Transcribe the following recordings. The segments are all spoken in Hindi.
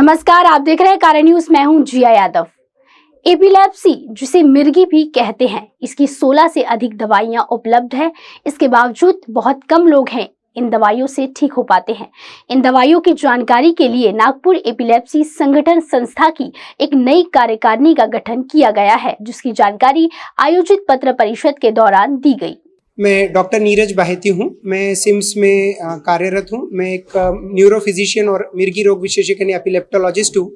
नमस्कार, आप देख रहे हैं कारण न्यूज। मैं हूं जिया यादव। एपिलेप्सी, जिसे मिर्गी भी कहते हैं, इसकी 16 से अधिक दवाइयां उपलब्ध है। इसके बावजूद बहुत कम लोग हैं इन दवाइयों से ठीक हो पाते हैं। इन दवाइयों की जानकारी के लिए नागपुर एपिलेप्सी संगठन संस्था की एक नई कार्यकारिणी का गठन किया गया है, जिसकी जानकारी आयोजित पत्र परिषद के दौरान दी गई। मैं डॉक्टर नीरज बाहेती हूँ। मैं सिम्स में कार्यरत हूँ। मैं एक न्यूरो फिजिशियन और मिर्गी रोग विशेषज्ञ एपिलेप्टोलॉजिस्ट हूँ।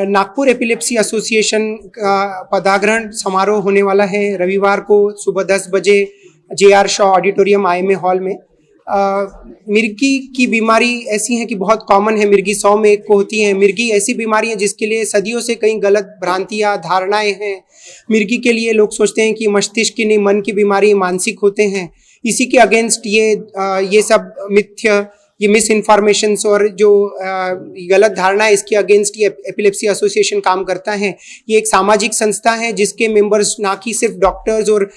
नागपुर एपिलेप्सी एसोसिएशन का पदाग्रहण समारोह होने वाला है रविवार को सुबह 10 बजे JR Shaw auditorium IMA hall में। मिर्गी की बीमारी ऐसी है कि बहुत कॉमन है, मिर्गी 100 में 1 को होती है। मिर्गी ऐसी बीमारी है जिसके लिए सदियों से कई गलत भ्रांतियाँ धारणाएं हैं। मिर्गी के लिए लोग सोचते हैं कि मस्तिष्क की नहीं, मन की बीमारी, मानसिक होते हैं। इसी के अगेंस्ट ये सब मिथ्य, ये मिस इन्फॉर्मेशंस और जो गलत धारणा है, इसके अगेंस्ट ये एपिलेप्सी एसोसिएशन काम करता है। ये एक सामाजिक संस्था है जिसके मेंबर्स ना कि सिर्फ डॉक्टर्स और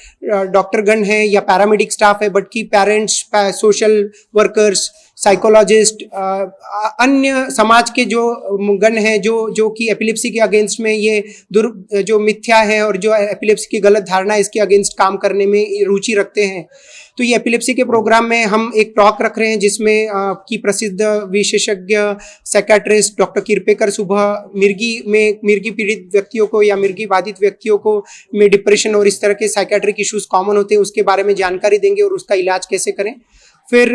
डॉक्टरगण हैं या पैरामेडिक स्टाफ है, बल्कि पेरेंट्स, सोशल वर्कर्स, साइकोलॉजिस्ट, अन्य समाज के जो गण हैं जो कि एपिलेप्सी के अगेंस्ट में ये जो मिथ्या है और जो एपिलेप्सी की गलत धारणा है, इसके अगेंस्ट काम करने में रुचि रखते हैं। तो ये एपिलेप्सी के प्रोग्राम में हम एक टॉक रख रहे हैं जिसमें की प्रसिद्ध विशेषज्ञ साइकियाट्रिस्ट डॉक्टर किरपेकर सुबह मिर्गी पीड़ित व्यक्तियों को या मिर्गी बाधित व्यक्तियों को में डिप्रेशन और इस तरह के साइकियाट्रिक इश्यूज कॉमन होते हैं, उसके बारे में जानकारी देंगे और उसका इलाज कैसे करें। फिर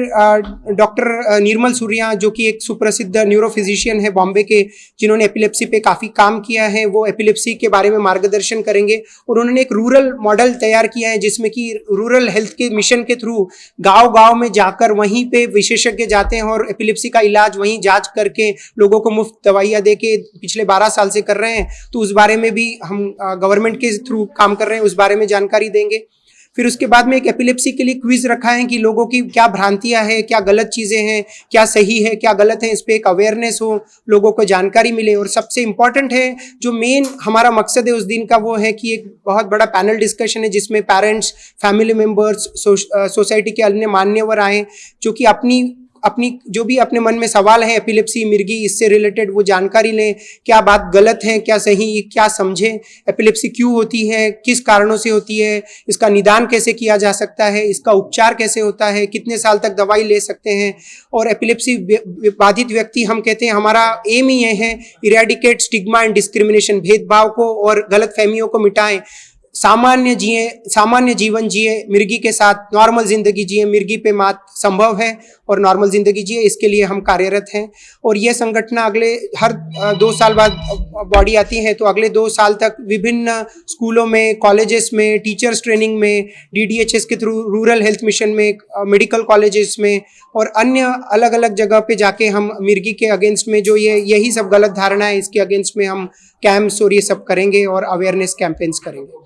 डॉक्टर निर्मल सूर्या, जो कि एक सुप्रसिद्ध न्यूरो फिजिशियन है बॉम्बे के, जिन्होंने एपिलेप्सी पे काफ़ी काम किया है, वो एपिलेप्सी के बारे में मार्गदर्शन करेंगे। और उन्होंने एक रूरल मॉडल तैयार किया है जिसमें कि रूरल हेल्थ के मिशन के थ्रू गांव-गांव में जाकर वहीं पे विशेषज्ञ जाते हैं और एपिलेप्सी का इलाज वहीं जांच करके लोगों को मुफ्त दवाइयाँ दे के पिछले 12 साल से कर रहे हैं। तो उस बारे में भी हम गवर्नमेंट के थ्रू काम कर रहे हैं, उस बारे में जानकारी देंगे। फिर उसके बाद में एक एपिलेप्सी के लिए क्विज रखा है कि लोगों की क्या भ्रांतियां हैं, क्या गलत चीज़ें हैं, क्या सही है, क्या गलत है, इस पर एक अवेयरनेस हो, लोगों को जानकारी मिले। और सबसे इम्पॉर्टेंट है, जो मेन हमारा मकसद है उस दिन का, वो है कि एक बहुत बड़ा पैनल डिस्कशन है जिसमें पेरेंट्स, फैमिली मेम्बर्स, सोसाइटी के अन्य मान्यवर आए, जो कि अपनी जो भी अपने मन में सवाल है एपिलेप्सी, मिर्गी, इससे रिलेटेड वो जानकारी लें। क्या बात गलत है, क्या सही, क्या समझें, एपिलेप्सी क्यों होती है, किस कारणों से होती है, इसका निदान कैसे किया जा सकता है, इसका उपचार कैसे होता है, कितने साल तक दवाई ले सकते हैं। और एपिलेप्सी बाधित व्यक्ति, हम कहते हैं हमारा एम ही ये है, इरेडिकेट स्टिग्मा एंड डिस्क्रिमिनेशन, भेदभाव को और गलत फहमियों को मिटाएं, सामान्य जीवन जिए, मिर्गी के साथ नॉर्मल जिंदगी जिए। मिर्गी पे मात संभव है और नॉर्मल जिंदगी जिए, इसके लिए हम कार्यरत हैं। और ये संगठन अगले हर 2 साल बाद बॉडी आती है, तो अगले 2 साल तक विभिन्न स्कूलों में, कॉलेजेस में, टीचर्स ट्रेनिंग में, DDHS के थ्रू रूरल हेल्थ मिशन में, मेडिकल कॉलेजेस में और अन्य अलग अलग जगह पे जाके हम मिर्गी के अगेंस्ट में जो यही सब गलत धारणा है, इसके अगेंस्ट में हम कैंप्स और ये सब करेंगे और अवेयरनेस कैंपेन्स करेंगे।